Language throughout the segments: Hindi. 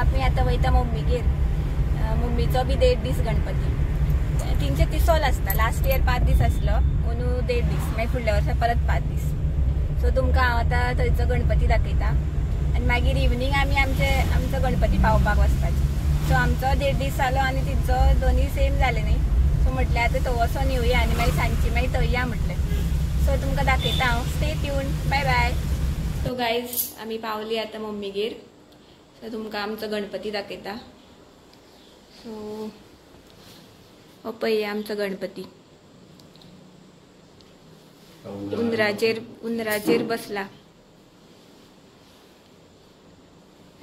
आम्ही आता वयता मम्मीगेर मम्मीचो बी 1.5 दीस गणपती तिंचे तिसोल आसता लास्ट इयर 5 दीस आसलो अंदू 1.5 दीस मागीर फुडल्या वर्सा परत 5 दीस सो तुमकां हांव आतां थंयचो गणपती दाखयता आनी मागीर इवनिंग आमी आमचो गणपती पावपाक वचपाचें सो आमचो 1.5 दीस जालो आनी तिचो दोनी सेम जाले न्ही सो म्हटल्यार आतां तो वचोन येवया आनी मागीर सांजची मागीर थंय या म्हटलें सो तुमकां दाखयता हांव stay tune bye bye. So guys आमी पावली आतां मम्मीगेर सो तुमकां आमचो गणपती दाखयता सो हो पळय आमचो गणपती उंदराचेर बसला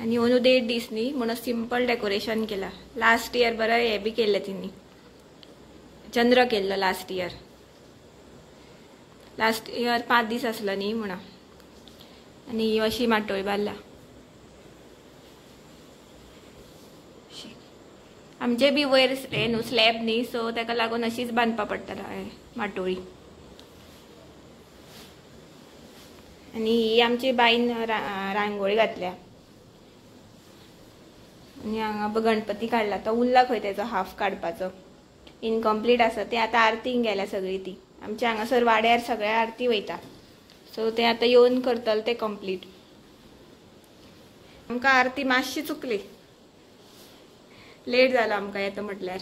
आनी अंदू 1.5 दीस न्ही म्हणून सिंपल डेकोरेशन केला लास्ट इयर बरं हे बी केल्लें तिणी चंद्र केल्लो लास्ट इयर 5 दीस आसलो न्ही म्हणून आनी ही अशी माटोळी बांदला आमचे बी वयर न्हू स्लॅब न्ही सो ताका लागून अशीच बांदपा पडटा माटोळी आनी ही आमची बाईन रांगोळी घातल्या आनी हांगा गणपती काडला तो उरला खंय तेजो हाफ काडपाचो इनकम्प्लीट आसा ते आतां आरतीक गेल्या सगळी ती आमचे हांगासर वाड्यार सगळ्या आरती वयता सो ते आतां येवन करतले ते कंप्लीट आमकां आरती मातशी चुकली लेट जालो आमकां येता म्हटल्यार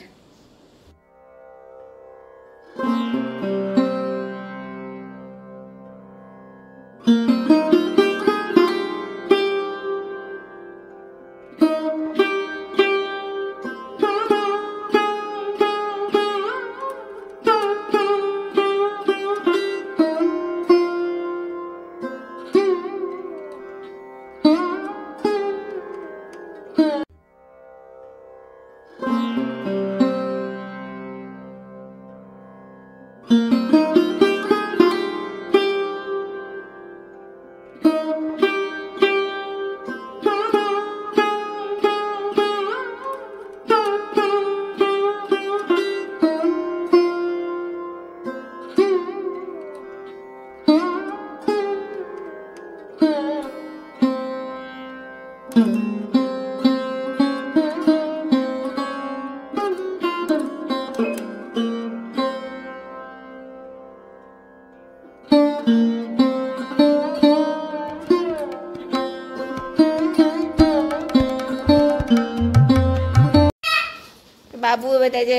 बाबू तेजे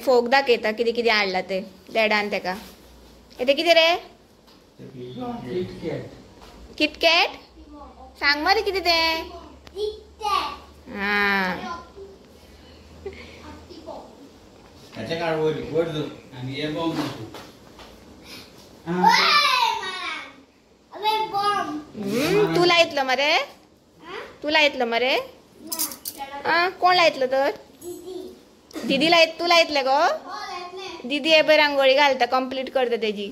फोक दाखयता कितें कितें हाडला ते डॅडान तेका ते कितें रे किटकॅट सांग मरे कितें ते तू लायतलो मरे कोण लायतलो तर दीदी तू लायतले गो दीदी हे पळय रांगोळी घालता कंप्लीट करता तेजी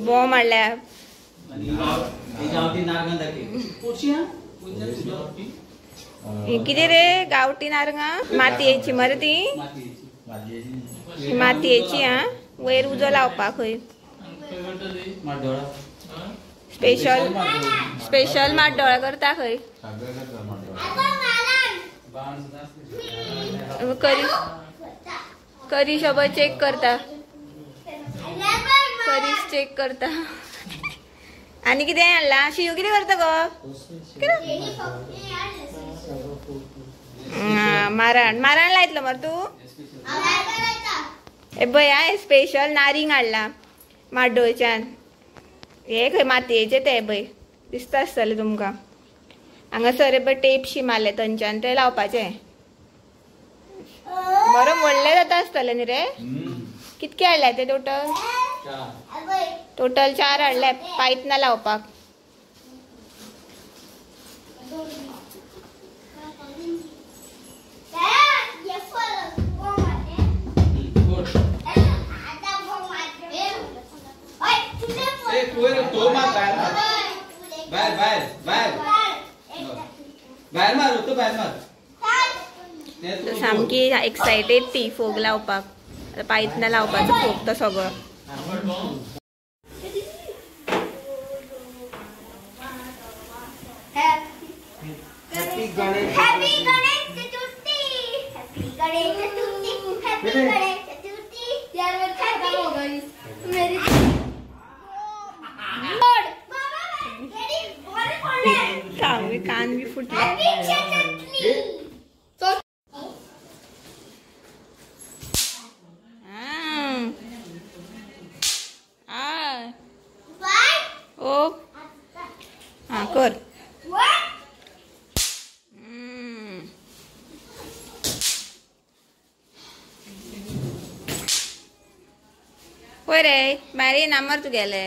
बॉम्ब हाडल्या कितें रे गांवठी नारंगा मातयेची मरे ती मातयेची वयर उजो लावपाक खंय स्पेशल माड्डोळा करता खंय करी शोबत चेक करता करीस चेक करता आनी कितें हाडला शिव कितें करता गो मारण लायतलो मरे तू हे पळय स्पेशल नारिंग हाडला माड्डोळच्यान हे खंय मातयेचे ते पळय दिसता आसतले तुमकां हांगासर हे पळय टेप शिमाले थंयच्यान ते लावपाचे बरो व्हडले जाता आसतले न्ही रे कितके हाडले ते टोटल 4 हाडले पायतना लावपाक तो मार बाहेर बाहेर बाहेर बाहेर मार होतो बाहेर मार. सामकी एक्सायटेड ती फोग लावपाक. पायतना लावपाचो फोग तो सगळो. Happy Ganesh Chaturthi. Happy Ganesh Chaturthi. Happy Ganesh Chaturthi. यार मैं खत्म हो गई मेरी. सामने कान भी फुटले. ओ हाँ कर. होय रे बाहेर नामर तू गेले.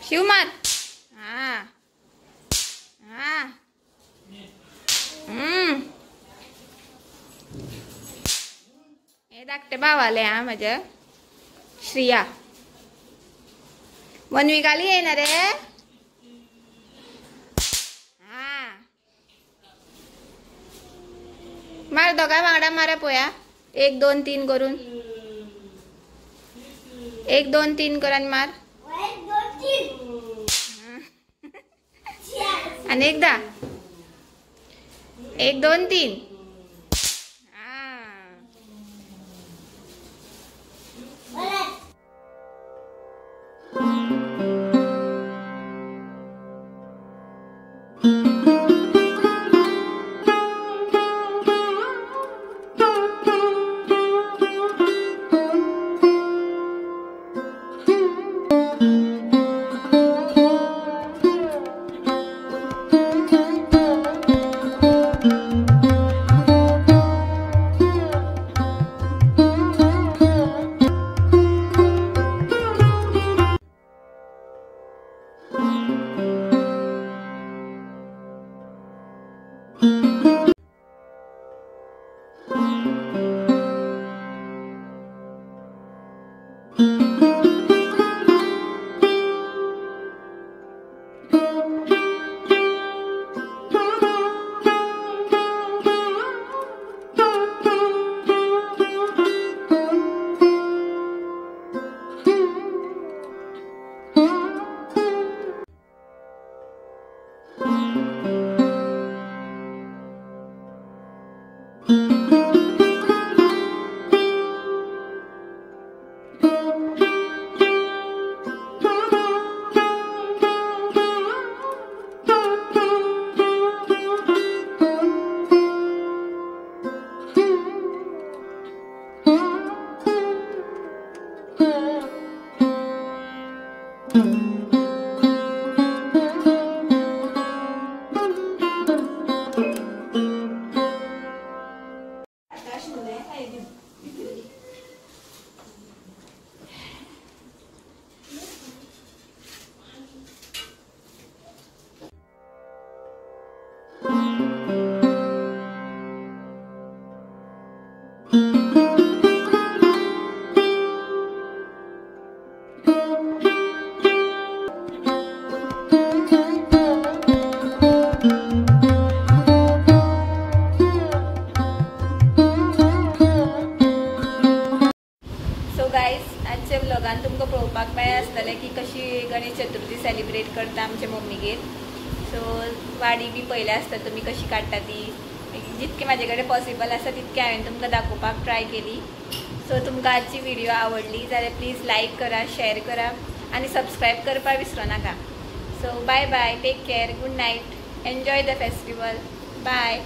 शिवमार. हा हा. हे धाकटे भाव आले हा माझ्या. श्रिया वनविकाली येणार रे. हा मार दोघा वांगडा मारा पोया. 1 2 3 करून 1 2 3 कर आणि मार. आणि एकदा 1 2 3. आजच्या व्लॉगान तुमकां पळोवपाक मेळ्ळें आसतलें की कशी गणेश चतुर्थी सेलिब्रेट करता आमचे मम्मीगेर. सो वाडी बी पयले आसता तुमी कशी काडटा ती. जितके म्हाजे कडेन पॉसिबल आसा तितके हांवें तुमकां दाखोवपाक ट्राय केली. सो तुमकां आजची व्हिडिओ आवडली जाल्यार प्लीज लायक करा, शेअर करा आणि सबस्क्राईब करपाक विसरू नाका. So bye bye, take care, good night, enjoy the festival, bye.